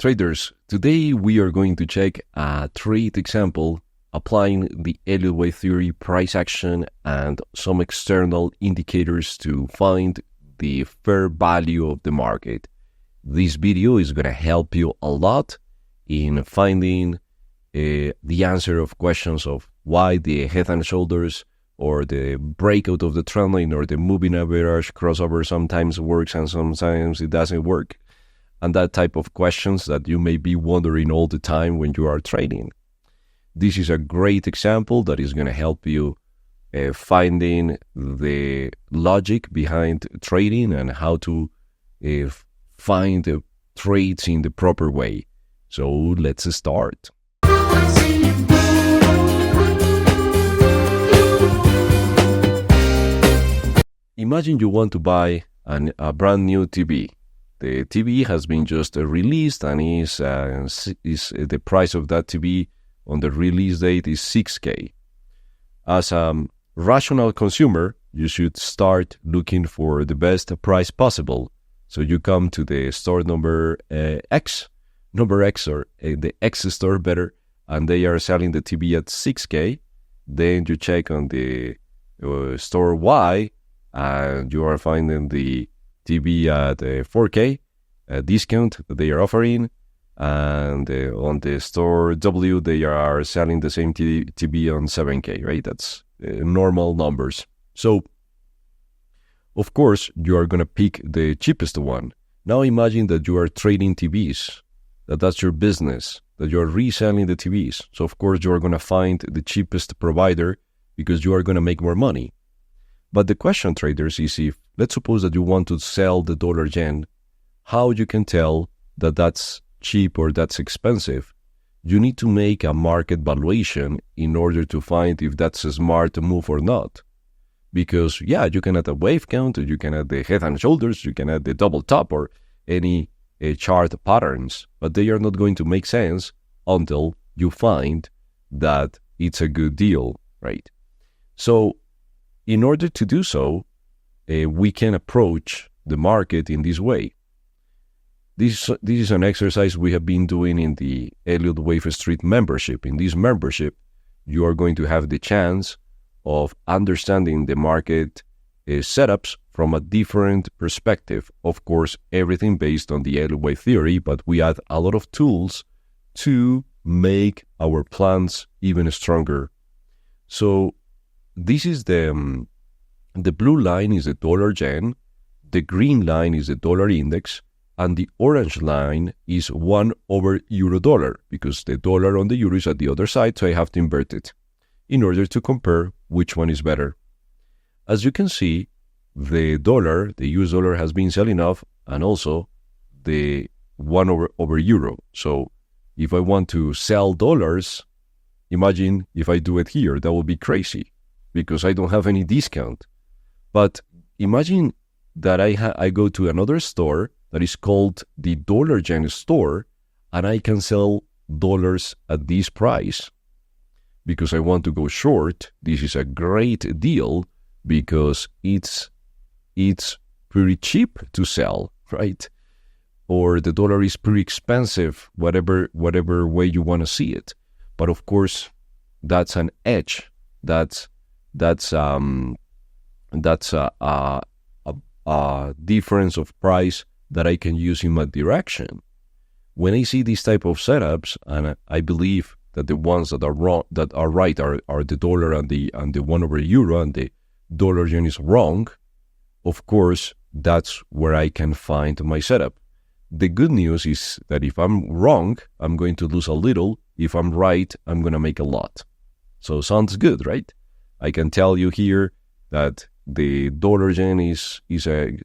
Traders, today we are going to check a trade example applying the Elliott Wave theory, price action, and some external indicators to find the fair value of the market. This video is going to help you a lot in finding the answer of questions of why the head and shoulders or the breakout of the trend line or the moving average crossover sometimes works and sometimes it doesn't work. And that type of questions that you may be wondering all the time when you are trading. This is a great example that is going to help you finding the logic behind trading and how to find the trades in the proper way. So let's start. Imagine you want to buy a brand new TV. The TV has been just released and is the price of that TV on the release date is $6,000. As a rational consumer, you should start looking for the best price possible. So you come to the store number X or the X store better, and they are selling the TV at $6,000. Then you check on the store Y, and you are finding the TV at 4K discount that they are offering, and on the store W they are selling the same TV on 7K, right? That's normal numbers. So of course you are going to pick the cheapest one. Now imagine that you are trading TVs, that's your business, that you are reselling the TVs. So of course you are going to find the cheapest provider because you are going to make more money. But the question, traders, is if, let's suppose that you want to sell the dollar yen, how you can tell that that's cheap or that's expensive? You need to make a market valuation in order to find if that's a smart move or not. Because, yeah, you can add a wave count, you can add the head and shoulders, you can add the double top or any chart patterns, but they are not going to make sense until you find that it's a good deal, right? So, in order to do so, we can approach the market in this way. This is an exercise we have been doing in the Elliott Wave Street membership. In this membership, you are going to have the chance of understanding the market setups from a different perspective. Of course, everything based on the Elliott Wave theory, but we add a lot of tools to make our plans even stronger. So, this is the blue line is the dollar yen, the green line is the dollar index, and the orange line is 1 over euro dollar, because the dollar on the euro is at the other side, so I have to invert it in order to compare which one is better. As you can see, the US dollar has been selling off, and also the 1 over euro. So if I want to sell dollars, imagine if I do it here, that would be crazy, because I don't have any discount. But imagine that I go to another store that is called the dollar yen store, and I can sell dollars at this price because I want to go short. This is a great deal because it's pretty cheap to sell, right? Or the dollar is pretty expensive, whatever way you want to see it. But of course, that's an edge. That's a difference of price that I can use in my direction. When I see these type of setups, and I believe that the ones that are wrong, that are right, are the dollar and the 1 over euro, and the dollar yen is wrong, of course, that's where I can find my setup. The good news is that if I'm wrong, I'm going to lose a little. If I'm right, I'm going to make a lot. So sounds good, right? I can tell you here that the dollar yen is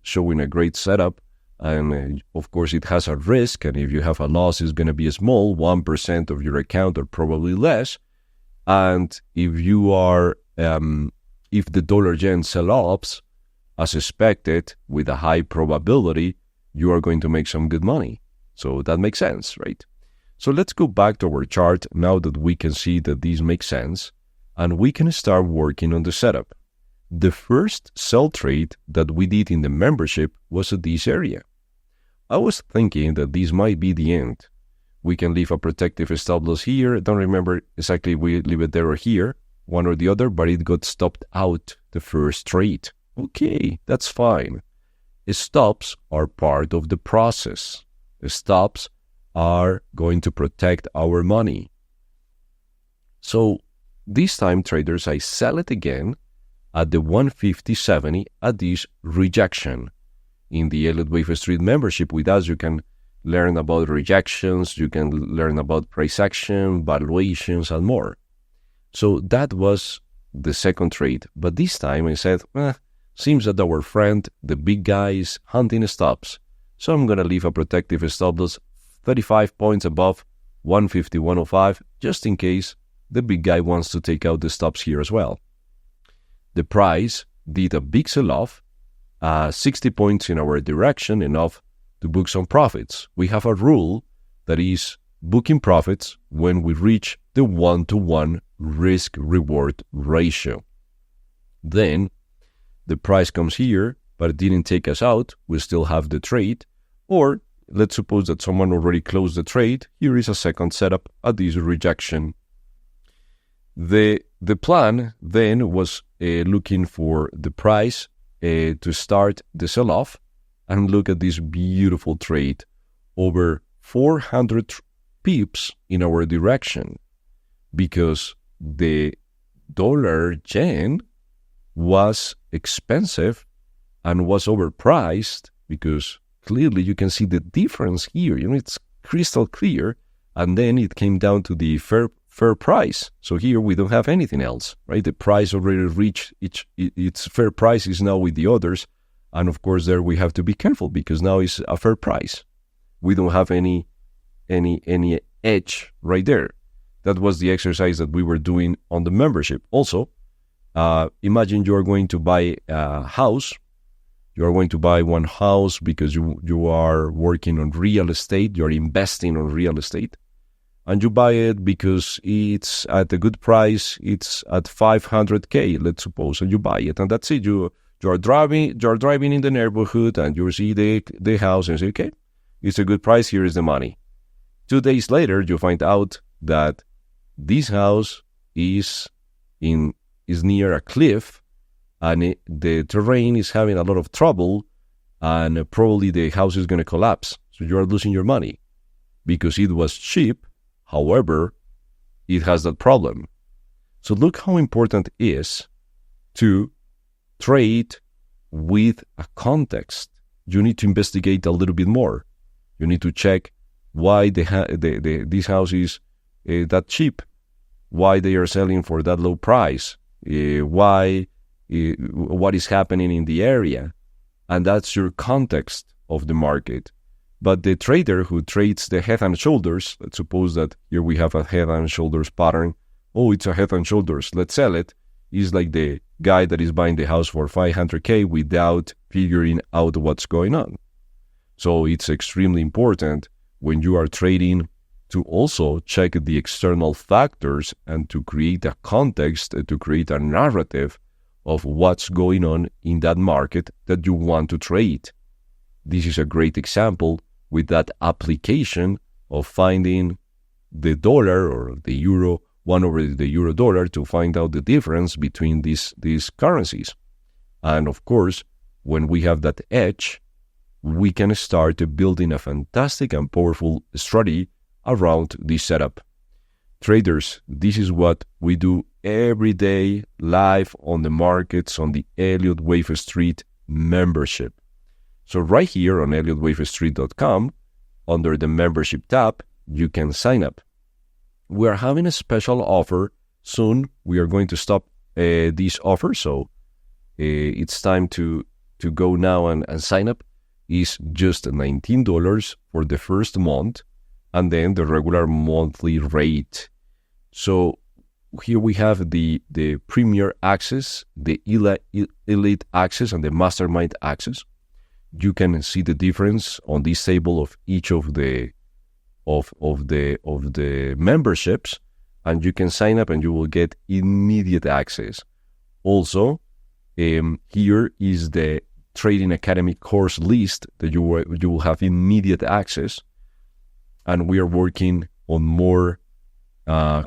showing a great setup, and of course it has a risk, and if you have a loss, it's going to be a small 1% of your account or probably less. And if you are if the dollar yen sell-offs as expected with a high probability, you are going to make some good money. So that makes sense, right? So let's go back to our chart now that we can see that these make sense, and we can start working on the setup. The first sell trade that we did in the membership was at this area. I was thinking that this might be the end, We can leave a protective stop loss here. I don't remember exactly if we leave it there or here, one or the other, but it got stopped out the first trade. Okay, that's fine. Stops are part of the process. Stops are going to protect our money. So this time, traders, I sell it again at the 150.70 at this rejection. In the Elliott Wave Street membership with us, you can learn about rejections, you can learn about price action, valuations, and more. So that was the second trade. But this time I said, seems that our friend, the big guy, is hunting stops. So I'm going to leave a protective stop loss 35 points above 150.105, just in case the big guy wants to take out the stops here as well. The price did a big sell-off, 60 points in our direction, enough to book some profits. We have a rule that is booking profits when we reach the 1-to-1 risk-reward ratio. Then the price comes here, but it didn't take us out. We still have the trade. Or let's suppose that someone already closed the trade. Here is a second setup at this rejection. The plan then was looking for the price to start the sell-off, and look at this beautiful trade, over 400 pips in our direction, because the dollar-yen was expensive and was overpriced, because clearly you can see the difference here. It's crystal clear, and then it came down to the fair price. So here we don't have anything else, right? The price already reached its fair price is now with the others, and of course there we have to be careful because now it's a fair price. We don't have any edge right there. That was the exercise that we were doing on the membership. Also, imagine you are going to buy a house. You are going to buy one house because you are working on real estate. You are investing on real estate. And you buy it because it's at a good price. It's at 500K, let's suppose, and you buy it, and that's it. You are driving in the neighborhood, and you see the house, and you say, okay, it's a good price. Here is the money. 2 days later, you find out that this house is near a cliff, and the terrain is having a lot of trouble, and probably the house is going to collapse. So you are losing your money because it was cheap. However, it has that problem. So look how important it is to trade with a context. You need to investigate a little bit more. You need to check why this house is that cheap, why they are selling for that low price, what is happening in the area, and that's your context of the market. But the trader who trades the head and shoulders, let's suppose that here we have a head and shoulders pattern. Oh, it's a head and shoulders, let's sell it. Is like the guy that is buying the house for 500K without figuring out what's going on. So it's extremely important when you are trading to also check the external factors and to create a context, to create a narrative of what's going on in that market that you want to trade. This is a great example with that application of finding the dollar or the euro, 1 over the euro dollar, to find out the difference between these currencies. And of course, when we have that edge, we can start building a fantastic and powerful strategy around this setup. Traders, this is what we do every day live on the markets on the Elliott Wave Street membership. So right here on ElliottWaveStreet.com, under the membership tab, you can sign up. We are having a special offer soon. We are going to stop this offer, so it's time to go now and sign up. It's just $19 for the first month, and then the regular monthly rate. So here we have the Premier Access, the Elite Access, and the Mastermind Access. You can see the difference on this table of each of the memberships, and you can sign up and you will get immediate access. Also, here is the Trading Academy course list that you will have immediate access. and we are working on more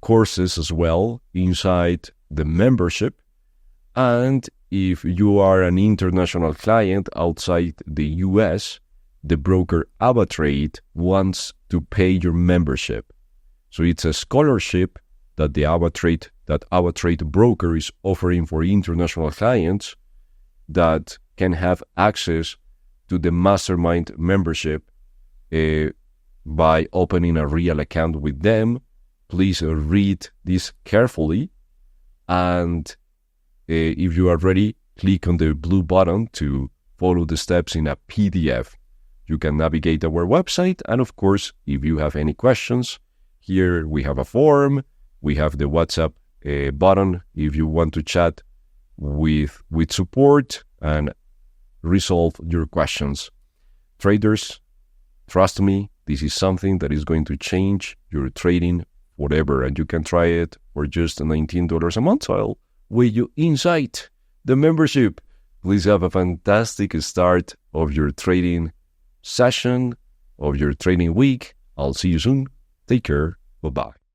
courses as well inside the membership. And if you are an international client outside the US, the broker AvaTrade wants to pay your membership. So it's a scholarship that the AvaTrade broker is offering for international clients that can have access to the mastermind membership by opening a real account with them. Please read this carefully, and if you are ready, click on the blue button to follow the steps in a PDF. You can navigate our website, and of course, if you have any questions, here we have a form, we have the WhatsApp button if you want to chat with support and resolve your questions. Traders, trust me, this is something that is going to change your trading forever, and you can try it for just $19 a month. So I'll with you inside the membership. Please have a fantastic start of your trading session, of your trading week. I'll see you soon. Take care. Bye-bye.